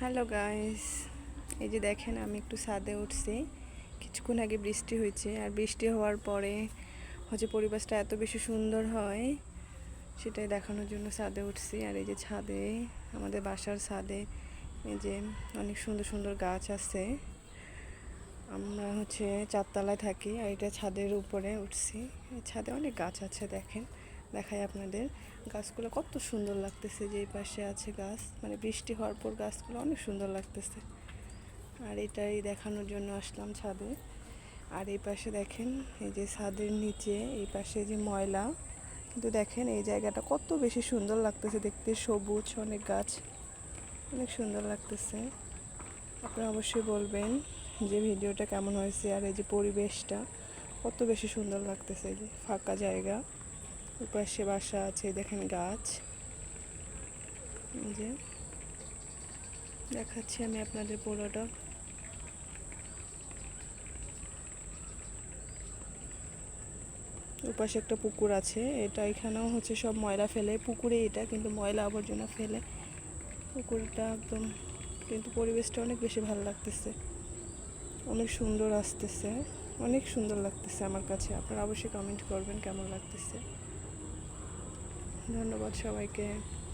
Hello guys, এই যে দেখেন আমি একটু ছাদে উঠছি। কিছুক্ষণ আগে বৃষ্টি হয়েছে, আর বৃষ্টি হওয়ার পরে পরিবেশটা এত বেশি সুন্দর হয় সেটাই দেখানোর জন্য ছাদে উঠছি। আর এই যে ছাদে, আমাদের বাসার ছাদে এই যে অনেক সুন্দর সুন্দর গাছ আছে। আমরা চারতলায় থাকি, আর এটা ছাদের উপরে উঠছি। এই ছাদে অনেক গাছ আছে, দেখেন দেখাই আপনাদের। গাছগুলো কত সুন্দর লাগতেছে, যে এই পাশে আছে গাছ, বৃষ্টি হওয়ার পর গাছগুলো অনেক সুন্দর লাগতেছে। আর এটাই দেখানোর জন্য আসলাম ছাদে। আর এই পাশে দেখেন, এই যে ছাদের নিচে এই পাশে যে ময়লা, কিন্তু দেখেন এই জায়গাটা কত বেশি সুন্দর লাগতেছে দেখতে, সবুজ অনেক গাছ, অনেক সুন্দর লাগতেছে। আপনারা অবশ্যই বলবেন যে ভিডিওটা কেমন হয়েছে। আর এই যে পরিবেশটা কত বেশি সুন্দর লাগতেছে, এই যে ফাঁকা জায়গা, পাশে বাসা আছে, দেখেন গাছ। এই যে দেখাচ্ছি আমি আপনাদের পুরোটা। ওপাশে একটা পুকুর আছে, এটা এখানেও সব ময়লা ফেলে পুকুরে, এটা কিন্তু ময়লা আবর্জনা ফেলে পুকুরটা একদম। কিন্তু পরিবেশটা অনেক বেশি ভালো লাগতেছে, অনেক সুন্দর আসতেছে, অনেক সুন্দর লাগতেছে আমার কাছে। আপনারা অবশ্যই কমেন্ট করবেন কেমন লাগতেছে। ধন্যবাদ সবাইকে।